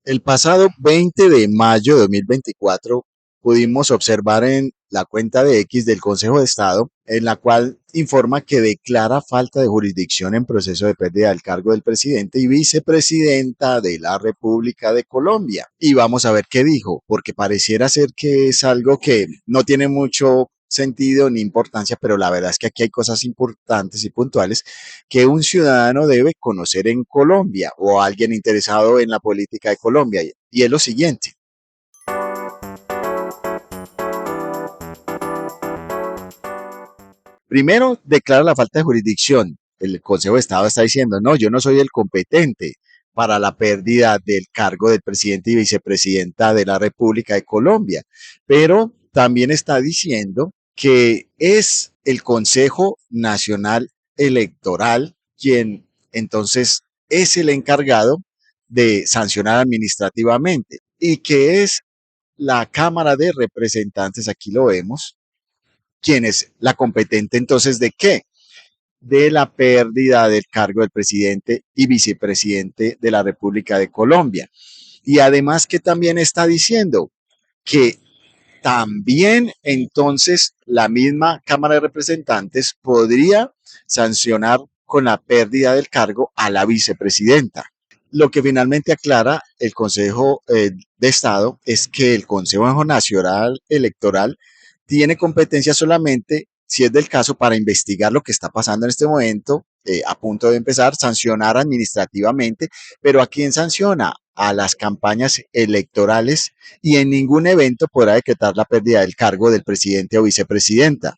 El pasado 20 de mayo de 2024 pudimos observar en la cuenta de X del Consejo de Estado, en la cual informa que declara falta de jurisdicción en proceso de pérdida del cargo del presidente y vicepresidenta de la República de Colombia. Y vamos a ver qué dijo, porque pareciera ser que es algo que no tiene mucho sentido ni importancia, pero la verdad es que aquí hay cosas importantes y puntuales que un ciudadano debe conocer en Colombia o alguien interesado en la política de Colombia. Y es lo siguiente. Primero, declara la falta de jurisdicción. El Consejo de Estado está diciendo, no, yo no soy el competente para la pérdida del cargo del presidente y vicepresidenta de la República de Colombia, pero también está diciendo que es el Consejo Nacional Electoral quien entonces es el encargado de sancionar administrativamente y que es la Cámara de Representantes, aquí lo vemos, quien es la competente entonces de qué? De la pérdida del cargo del presidente y vicepresidente de la República de Colombia. Y además que también está diciendo que también entonces la misma Cámara de Representantes podría sancionar con la pérdida del cargo a la vicepresidenta. Lo que finalmente aclara el Consejo de Estado es que el Consejo Nacional Electoral tiene competencia solamente, si es del caso, para investigar lo que está pasando en este momento, a punto de empezar, sancionar administrativamente, pero ¿a quién sanciona? A las campañas electorales y en ningún evento podrá decretar la pérdida del cargo del presidente o vicepresidenta.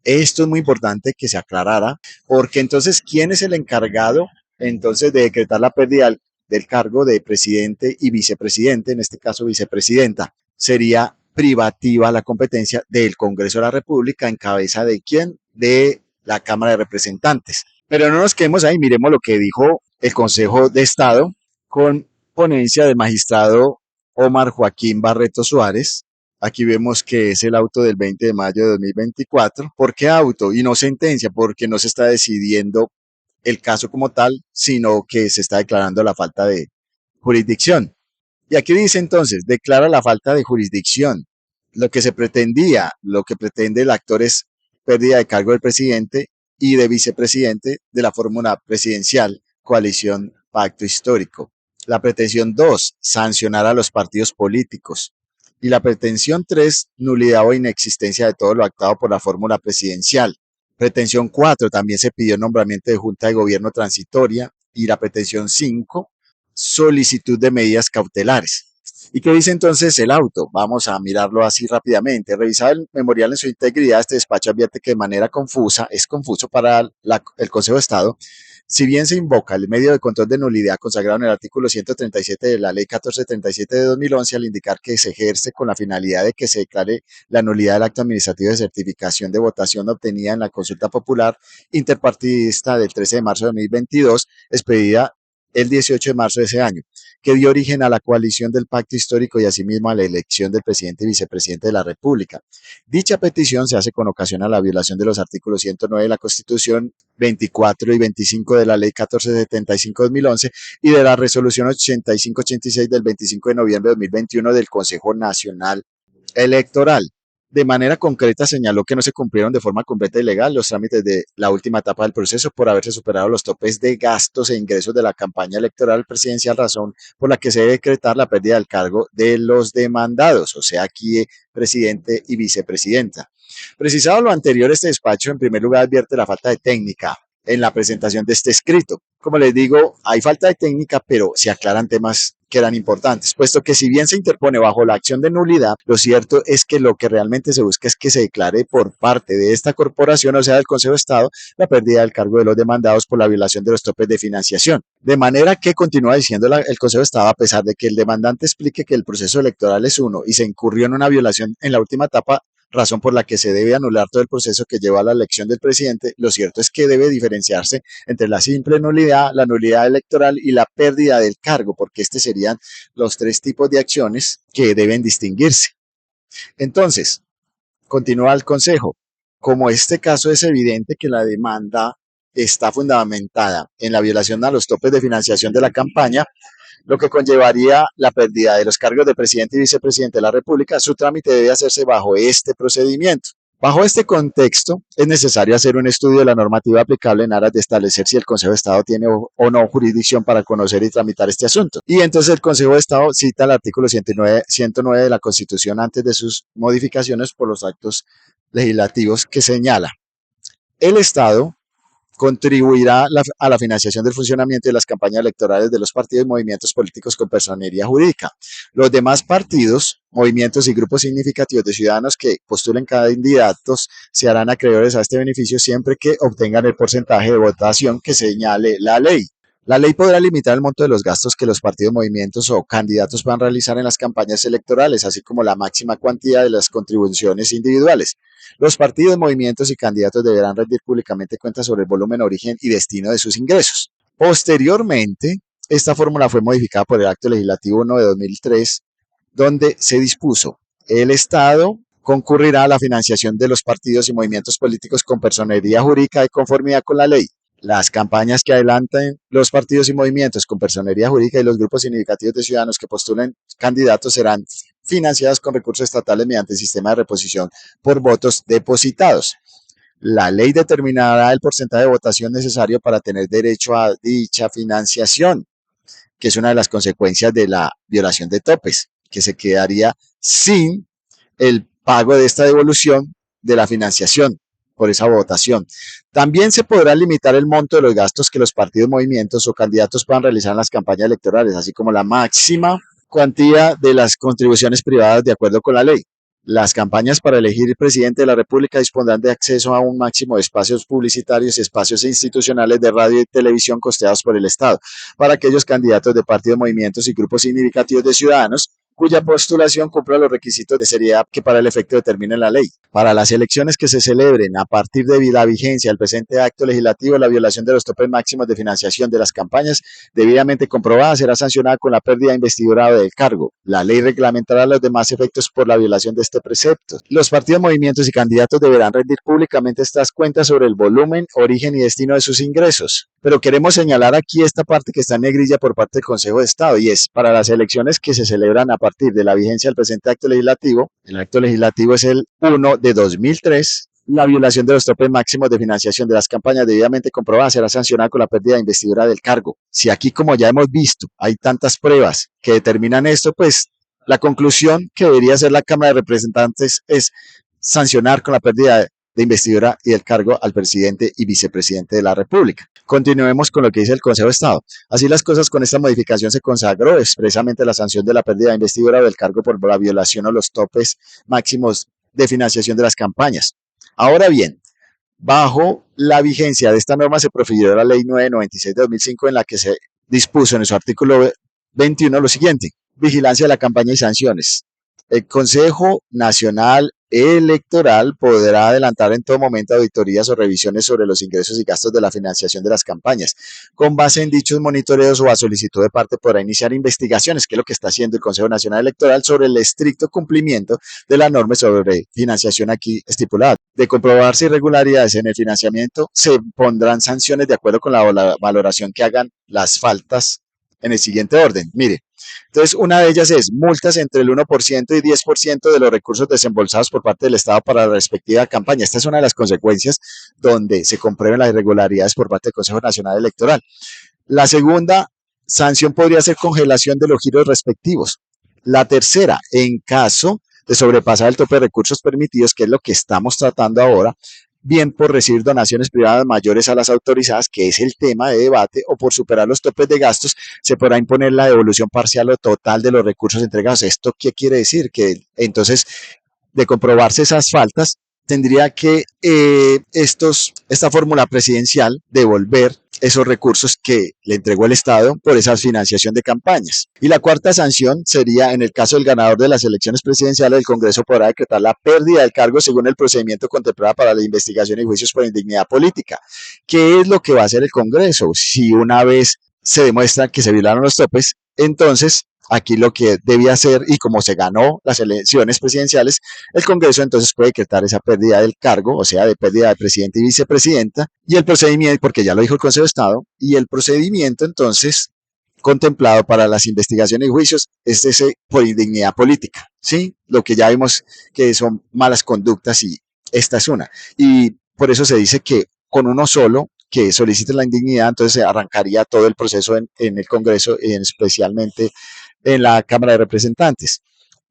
Esto es muy importante que se aclarara, porque entonces, ¿quién es el encargado entonces de decretar la pérdida del cargo de presidente y vicepresidente, en este caso vicepresidenta? Sería privativa la competencia del Congreso de la República en cabeza de quién? De la Cámara de Representantes. Pero no nos quedemos ahí, miremos lo que dijo el Consejo de Estado con ponencia del magistrado Omar Joaquín Barreto Suárez. Aquí vemos que es el auto del 20 de mayo de 2024. ¿Por qué auto y no sentencia? Porque no se está decidiendo el caso como tal, sino que se está declarando la falta de jurisdicción. Y aquí dice entonces, declara la falta de jurisdicción. Lo que se pretendía, lo que pretende el actor es pérdida de cargo del presidente y de vicepresidente de la fórmula presidencial, coalición, pacto histórico. La pretensión 2, sancionar a los partidos políticos. Y la pretensión 3, nulidad o inexistencia de todo lo actado por la fórmula presidencial. Pretensión 4, también se pidió nombramiento de Junta de Gobierno transitoria. Y la pretensión 5, solicitud de medidas cautelares. ¿Y qué dice entonces el auto? Vamos a mirarlo así rápidamente. Revisado el memorial en su integridad, este despacho advierte que de manera confusa, es confuso para el Consejo de Estado, si bien se invoca el medio de control de nulidad consagrado en el artículo 137 de la Ley 1437 de 2011 al indicar que se ejerce con la finalidad de que se declare la nulidad del acto administrativo de certificación de votación obtenida en la consulta popular interpartidista del 13 de marzo de 2022, expedida el 18 de marzo de ese año, que dio origen a la coalición del pacto histórico y asimismo a la elección del presidente y vicepresidente de la República. Dicha petición se hace con ocasión a la violación de los artículos 109 de la Constitución, 24 y 25 de la Ley 1475-2011 y de la Resolución 8586 del 25 de noviembre de 2021 del Consejo Nacional Electoral. De manera concreta señaló que no se cumplieron de forma completa y legal los trámites de la última etapa del proceso por haberse superado los topes de gastos e ingresos de la campaña electoral presidencial, razón por la que se debe decretar la pérdida del cargo de los demandados, o sea, aquí presidente y vicepresidenta. Precisado lo anterior, este despacho en primer lugar advierte la falta de técnica en la presentación de este escrito. Como les digo, hay falta de técnica, pero se aclaran temas que eran importantes, puesto que si bien se interpone bajo la acción de nulidad, lo cierto es que lo que realmente se busca es que se declare por parte de esta corporación, o sea, del Consejo de Estado, la pérdida del cargo de los demandados por la violación de los topes de financiación. De manera que continúa diciendo el Consejo de Estado, a pesar de que el demandante explique que el proceso electoral es uno y se incurrió en una violación en la última etapa, razón por la que se debe anular todo el proceso que lleva a la elección del presidente, lo cierto es que debe diferenciarse entre la simple nulidad, la nulidad electoral y la pérdida del cargo, porque estos serían los tres tipos de acciones que deben distinguirse. Entonces, continúa el Consejo. Como este caso es evidente que la demanda está fundamentada en la violación a los topes de financiación de la campaña, lo que conllevaría la pérdida de los cargos de presidente y vicepresidente de la República. Su trámite debe hacerse bajo este procedimiento. Bajo este contexto, es necesario hacer un estudio de la normativa aplicable en aras de establecer si el Consejo de Estado tiene o no jurisdicción para conocer y tramitar este asunto. Y entonces el Consejo de Estado cita el artículo 109 de la Constitución antes de sus modificaciones por los actos legislativos que señala: el Estado contribuirá a la financiación del funcionamiento de las campañas electorales de los partidos y movimientos políticos con personería jurídica. Los demás partidos, movimientos y grupos significativos de ciudadanos que postulen candidatos se harán acreedores a este beneficio siempre que obtengan el porcentaje de votación que señale la ley. La ley podrá limitar el monto de los gastos que los partidos, movimientos o candidatos puedan realizar en las campañas electorales, así como la máxima cuantía de las contribuciones individuales. Los partidos, movimientos y candidatos deberán rendir públicamente cuentas sobre el volumen, origen y destino de sus ingresos. Posteriormente, esta fórmula fue modificada por el Acto Legislativo 1 de 2003, donde se dispuso: el Estado concurrirá a la financiación de los partidos y movimientos políticos con personería jurídica de conformidad con la ley. Las campañas que adelanten los partidos y movimientos con personería jurídica y los grupos significativos de ciudadanos que postulen candidatos serán financiadas con recursos estatales mediante el sistema de reposición por votos depositados. La ley determinará el porcentaje de votación necesario para tener derecho a dicha financiación, que es una de las consecuencias de la violación de topes, que se quedaría sin el pago de esta devolución de la financiación por esa votación. También se podrá limitar el monto de los gastos que los partidos, movimientos o candidatos puedan realizar en las campañas electorales, así como la máxima cuantía de las contribuciones privadas de acuerdo con la ley. Las campañas para elegir presidente de la República dispondrán de acceso a un máximo de espacios publicitarios y espacios institucionales de radio y televisión costeados por el Estado para aquellos candidatos de partidos, movimientos y grupos significativos de ciudadanos cuya postulación cumpla los requisitos de seriedad que para el efecto determine la ley. Para las elecciones que se celebren a partir de la vigencia del presente acto legislativo, la violación de los topes máximos de financiación de las campañas debidamente comprobada será sancionada con la pérdida de investidura del cargo. La ley reglamentará los demás efectos por la violación de este precepto. Los partidos, movimientos y candidatos deberán rendir públicamente estas cuentas sobre el volumen, origen y destino de sus ingresos. Pero queremos señalar aquí esta parte que está en negrilla por parte del Consejo de Estado, y es: para las elecciones que se celebran a partir de la vigencia del presente acto legislativo, el acto legislativo es el 1 de 2003, la violación de los topes máximos de financiación de las campañas debidamente comprobada será sancionada con la pérdida de investidura del cargo. Si aquí, como ya hemos visto, hay tantas pruebas que determinan esto, pues la conclusión que debería hacer la Cámara de Representantes es sancionar con la pérdida de investidura y del cargo al presidente y vicepresidente de la República. Continuemos con lo que dice el Consejo de Estado. Así las cosas, con esta modificación se consagró expresamente la sanción de la pérdida de investidura o del cargo por la violación a los topes máximos de financiación de las campañas. Ahora bien, bajo la vigencia de esta norma se profirió la Ley 996 de 2005, en la que se dispuso en su artículo 21 lo siguiente: vigilancia de la campaña y sanciones. El Consejo Nacional Electoral podrá adelantar en todo momento auditorías o revisiones sobre los ingresos y gastos de la financiación de las campañas. Con base en dichos monitoreos o a solicitud de parte podrá iniciar investigaciones, que es lo que está haciendo el Consejo Nacional Electoral, sobre el estricto cumplimiento de la norma sobre financiación aquí estipulada. De comprobarse irregularidades en el financiamiento, se pondrán sanciones de acuerdo con la valoración que hagan las faltas en el siguiente orden. Mire, entonces una de ellas es multas entre el 1% y 10% de los recursos desembolsados por parte del Estado para la respectiva campaña. Esta es una de las consecuencias donde se comprueben las irregularidades por parte del Consejo Nacional Electoral. La segunda sanción podría ser congelación de los giros respectivos. La tercera, en caso de sobrepasar el tope de recursos permitidos, que es lo que estamos tratando ahora, bien por recibir donaciones privadas mayores a las autorizadas, que es el tema de debate, o por superar los topes de gastos, se podrá imponer la devolución parcial o total de los recursos entregados. ¿Esto qué quiere decir? Que entonces, de comprobarse esas faltas, tendría que esta fórmula presidencial devolver esos recursos que le entregó el Estado por esa financiación de campañas. Y la cuarta sanción sería: en el caso del ganador de las elecciones presidenciales, el Congreso podrá decretar la pérdida del cargo según el procedimiento contemplado para la investigación y juicios por indignidad política. ¿Qué es lo que va a hacer el Congreso? Si una vez se demuestra que se violaron los topes, entonces aquí lo que debía hacer, y como se ganó las elecciones presidenciales, el Congreso entonces puede decretar esa pérdida del cargo, o sea, de pérdida de presidente y vicepresidenta, y el procedimiento, porque ya lo dijo el Consejo de Estado, y el procedimiento entonces contemplado para las investigaciones y juicios es ese por indignidad política, ¿sí? Lo que ya vimos que son malas conductas y esta es una. Y por eso se dice que con uno solo que solicite la indignidad, entonces se arrancaría todo el proceso en el Congreso, especialmente en la Cámara de Representantes.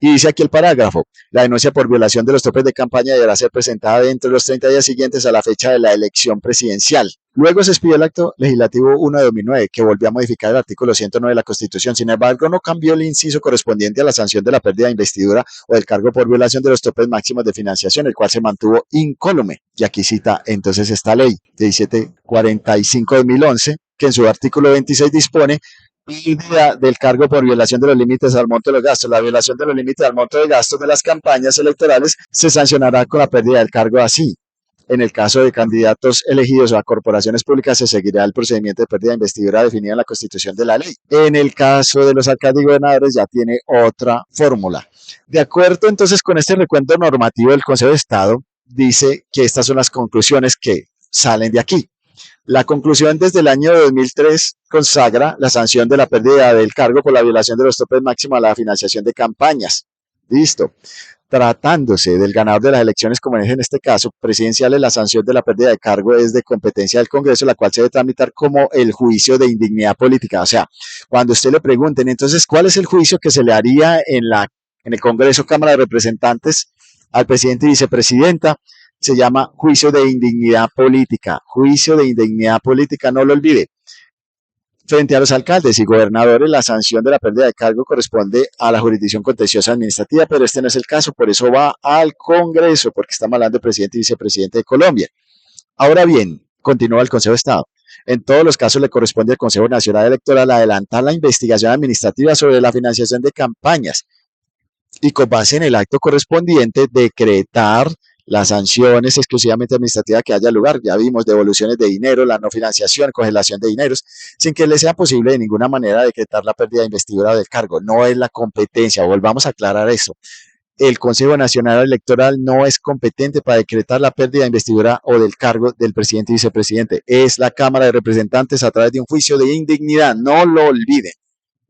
Y dice aquí el parágrafo, la denuncia por violación de los topes de campaña deberá ser presentada dentro de los 30 días siguientes a la fecha de la elección presidencial. Luego se expidió el acto legislativo 1 de 2009, que volvió a modificar el artículo 109 de la Constitución. Sin embargo, no cambió el inciso correspondiente a la sanción de la pérdida de investidura o del cargo por violación de los topes máximos de financiación, el cual se mantuvo incólume. Y aquí cita entonces esta ley 1745 de 2011, que en su artículo 26 dispone pérdida del cargo por violación de los límites al monto de los gastos. La violación de los límites al monto de gastos de las campañas electorales se sancionará con la pérdida del cargo así. En el caso de candidatos elegidos a corporaciones públicas, se seguirá el procedimiento de pérdida de investidura definido en la Constitución de la ley. En el caso de los alcaldes y gobernadores, ya tiene otra fórmula. De acuerdo entonces con este recuento normativo del Consejo de Estado, dice que estas son las conclusiones que salen de aquí. La conclusión desde el año 2003 consagra la sanción de la pérdida del cargo por la violación de los topes máximos a la financiación de campañas. Listo. Tratándose del ganador de las elecciones, como es en este caso presidenciales, la sanción de la pérdida de cargo es de competencia del Congreso, la cual se debe tramitar como el juicio de indignidad política. O sea, cuando usted le pregunten, entonces, ¿cuál es el juicio que se le haría en el Congreso, Cámara de Representantes, al presidente y vicepresidenta? Se llama juicio de indignidad política. Juicio de indignidad política, no lo olvide. Frente a los alcaldes y gobernadores, la sanción de la pérdida de cargo corresponde a la jurisdicción contenciosa administrativa, pero este no es el caso, por eso va al Congreso, porque estamos hablando de presidente y vicepresidente de Colombia. Ahora bien, continúa el Consejo de Estado. En todos los casos le corresponde al Consejo Nacional Electoral adelantar la investigación administrativa sobre la financiación de campañas y con base en el acto correspondiente decretar las sanciones exclusivamente administrativas que haya lugar. Ya vimos devoluciones de dinero, la no financiación, congelación de dineros, sin que le sea posible de ninguna manera decretar la pérdida de investidura del cargo. No es la competencia, volvamos a aclarar eso. El Consejo Nacional Electoral no es competente para decretar la pérdida de investidura o del cargo del presidente y vicepresidente. Es la Cámara de Representantes a través de un juicio de indignidad. No lo olviden,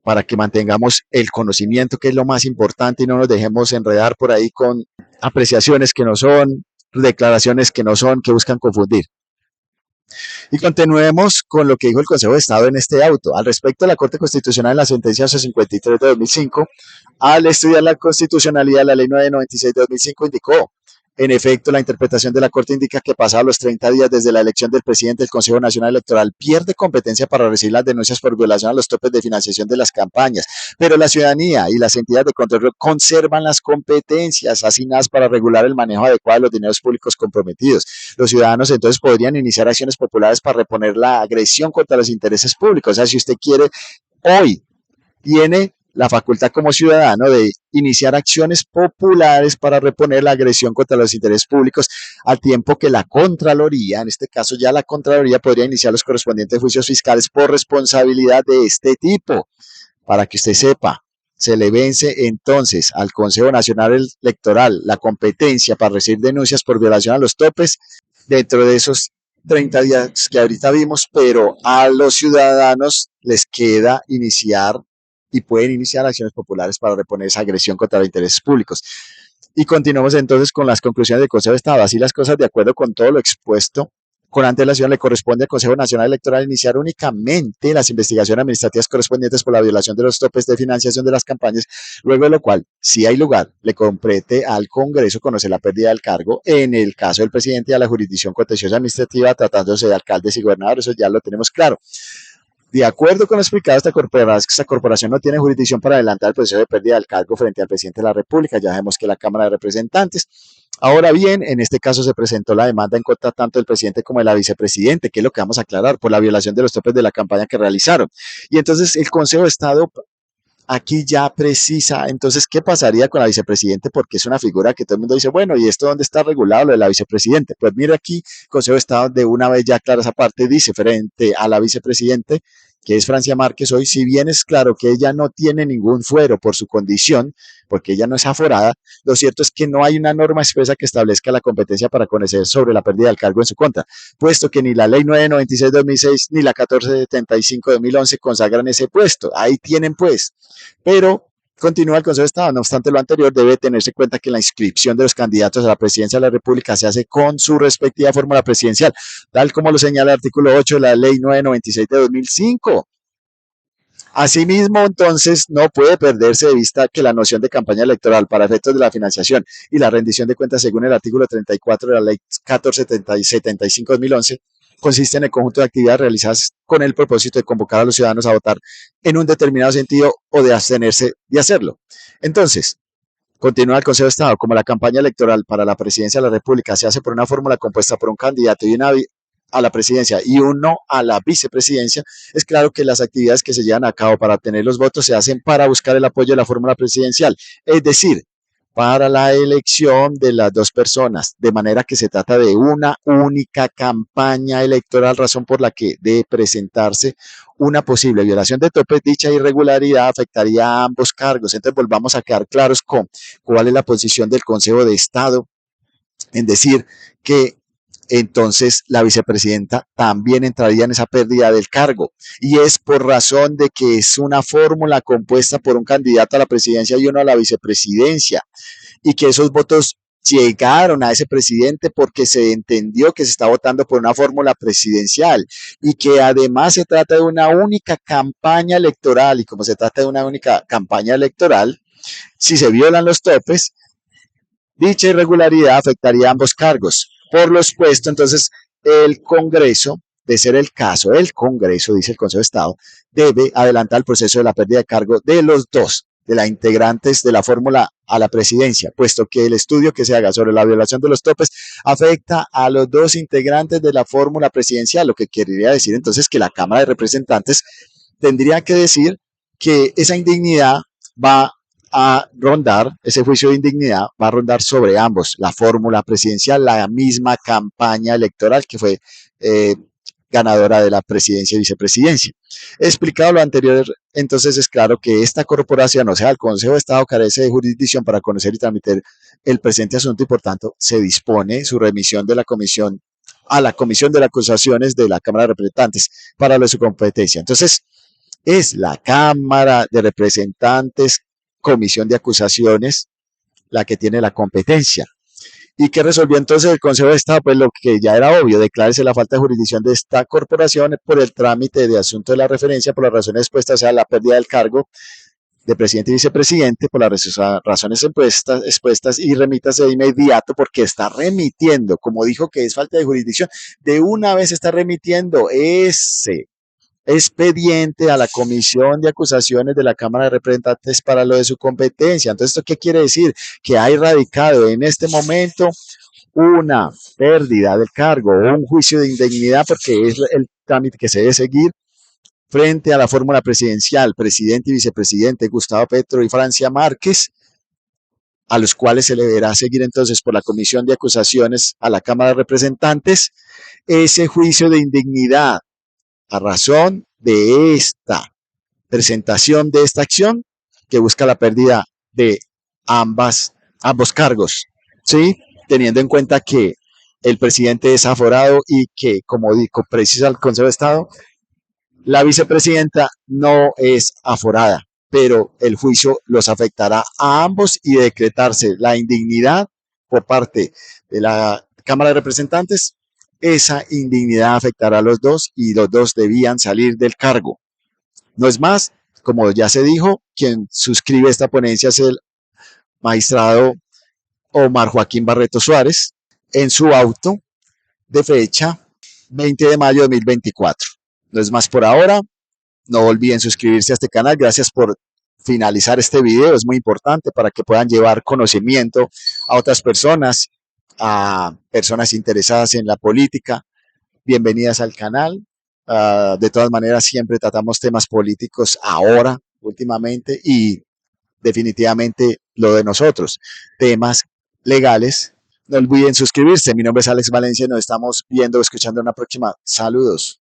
para que mantengamos el conocimiento, que es lo más importante, y no nos dejemos enredar por ahí con apreciaciones que no son, declaraciones que no son, que buscan confundir. Y continuemos con lo que dijo el Consejo de Estado en este auto. Al respecto de la Corte Constitucional en la sentencia 53 de 2005, al estudiar la constitucionalidad de la Ley 996 de 2005, indicó: en efecto, la interpretación de la Corte indica que pasados los 30 días desde la elección del presidente, el Consejo Nacional Electoral pierde competencia para recibir las denuncias por violación a los topes de financiación de las campañas, pero la ciudadanía y las entidades de control conservan las competencias asignadas para regular el manejo adecuado de los dineros públicos comprometidos. Los ciudadanos entonces podrían iniciar acciones populares para reponer la agresión contra los intereses públicos. O sea, si usted quiere, hoy tiene la facultad como ciudadano de iniciar acciones populares para reponer la agresión contra los intereses públicos, al tiempo que la Contraloría, en este caso ya la Contraloría, podría iniciar los correspondientes juicios fiscales por responsabilidad de este tipo. Para que usted sepa, se le vence entonces al Consejo Nacional Electoral la competencia para recibir denuncias por violación a los topes dentro de esos 30 días que ahorita vimos, pero a los ciudadanos les queda iniciar y pueden iniciar acciones populares para reponer esa agresión contra los intereses públicos. Y continuamos entonces con las conclusiones del Consejo de Estado. Así las cosas, de acuerdo con todo lo expuesto, con antelación le corresponde al Consejo Nacional Electoral iniciar únicamente las investigaciones administrativas correspondientes por la violación de los topes de financiación de las campañas, luego de lo cual, si hay lugar, le compete al Congreso conocer la pérdida del cargo, en el caso del presidente, a la jurisdicción contenciosa administrativa, tratándose de alcaldes y gobernadores. Eso ya lo tenemos claro. De acuerdo con lo explicado, esta corporación no tiene jurisdicción para adelantar el proceso de pérdida del cargo frente al presidente de la República. Ya vemos que la Cámara de Representantes. Ahora bien, en este caso se presentó la demanda en contra tanto del presidente como de la vicepresidente, que es lo que vamos a aclarar, por la violación de los topes de la campaña que realizaron. Y entonces el Consejo de Estado aquí ya precisa, entonces, ¿qué pasaría con la vicepresidente? Porque es una figura que todo el mundo dice, bueno, ¿y esto dónde está regulado lo de la vicepresidente? Pues mira aquí, Consejo de Estado de una vez ya clara esa parte, dice frente a la vicepresidente que es Francia Márquez hoy, si bien es claro que ella no tiene ningún fuero por su condición, porque ella no es aforada, lo cierto es que no hay una norma expresa que establezca la competencia para conocer sobre la pérdida del cargo en su contra, puesto que ni la ley 996-2006 ni la 1475-2011 consagran ese puesto. Ahí tienen pues, pero continúa el Consejo de Estado. No obstante lo anterior, debe tenerse en cuenta que la inscripción de los candidatos a la presidencia de la República se hace con su respectiva fórmula presidencial, tal como lo señala el artículo 8 de la Ley 996 de 2005. Asimismo, entonces, no puede perderse de vista que la noción de campaña electoral para efectos de la financiación y la rendición de cuentas según el artículo 34 de la Ley 1475-2011 consiste en el conjunto de actividades realizadas con el propósito de convocar a los ciudadanos a votar en un determinado sentido o de abstenerse de hacerlo. Entonces, continúa el Consejo de Estado, como la campaña electoral para la presidencia de la República se hace por una fórmula compuesta por un candidato y una a la presidencia y uno a la vicepresidencia, es claro que las actividades que se llevan a cabo para obtener los votos se hacen para buscar el apoyo de la fórmula presidencial, es decir, para la elección de las dos personas, de manera que se trata de una única campaña electoral, razón por la que de presentarse una posible violación de topes, dicha irregularidad afectaría a ambos cargos. Entonces volvamos a quedar claros con cuál es la posición del Consejo de Estado en decir que entonces la vicepresidenta también entraría en esa pérdida del cargo. Y es por razón de que es una fórmula compuesta por un candidato a la presidencia y uno a la vicepresidencia, y que esos votos llegaron a ese presidente porque se entendió que se está votando por una fórmula presidencial y que además se trata de una única campaña electoral, y como se trata de una única campaña electoral, si se violan los topes, dicha irregularidad afectaría a ambos cargos. Por lo expuesto, entonces, el Congreso, de ser el caso, el Congreso, dice el Consejo de Estado, debe adelantar el proceso de la pérdida de cargo de los dos, de las integrantes de la fórmula a la presidencia, puesto que el estudio que se haga sobre la violación de los topes afecta a los dos integrantes de la fórmula presidencial, lo que querría decir entonces que la Cámara de Representantes tendría que decir que esa indignidad va a rondar, ese juicio de indignidad va a rondar sobre ambos, la fórmula presidencial, la misma campaña electoral que fue ganadora de la presidencia y vicepresidencia. Explicado lo anterior, entonces es claro que esta corporación, o sea, el Consejo de Estado, carece de jurisdicción para conocer y tramitar el presente asunto y por tanto se dispone su remisión de la comisión a la Comisión de las Acusaciones de la Cámara de Representantes para lo de su competencia. Entonces, es la Cámara de Representantes, Comisión de Acusaciones, la que tiene la competencia. ¿Y qué resolvió entonces el Consejo de Estado? Pues lo que ya era obvio, declárese la falta de jurisdicción de esta corporación por el trámite de asunto de la referencia por las razones expuestas, o sea, la pérdida del cargo de presidente y vicepresidente por las razones expuestas y remítase de inmediato porque está remitiendo, como dijo que es falta de jurisdicción, de una vez está remitiendo ese expediente a la Comisión de Acusaciones de la Cámara de Representantes para lo de su competencia. Entonces, ¿esto qué quiere decir? Que ha radicado en este momento una pérdida del cargo o un juicio de indignidad porque es el trámite que se debe seguir frente a la fórmula presidencial, presidente y vicepresidente Gustavo Petro y Francia Márquez, a los cuales se le deberá seguir entonces por la Comisión de Acusaciones a la Cámara de Representantes ese juicio de indignidad a razón de esta presentación de esta acción que busca la pérdida de ambos cargos, ¿sí? Teniendo en cuenta que el presidente es aforado y que, como dijo, precisa el Consejo de Estado, la vicepresidenta no es aforada, pero el juicio los afectará a ambos y decretarse la indignidad por parte de la Cámara de Representantes, esa indignidad afectará a los dos y los dos debían salir del cargo. No es más, como ya se dijo, quien suscribe esta ponencia es el magistrado Omar Joaquín Barreto Suárez en su auto de fecha 20 de mayo de 2024. No es más por ahora, no olviden suscribirse a este canal, gracias por finalizar este video, es muy importante para que puedan llevar conocimiento a otras personas, a personas interesadas en la política. Bienvenidas al canal. De todas maneras, siempre tratamos temas políticos ahora, últimamente, y definitivamente lo de nosotros, temas legales. No olviden suscribirse. Mi nombre es Alex Valencia y nos estamos viendo, escuchando en una próxima. Saludos.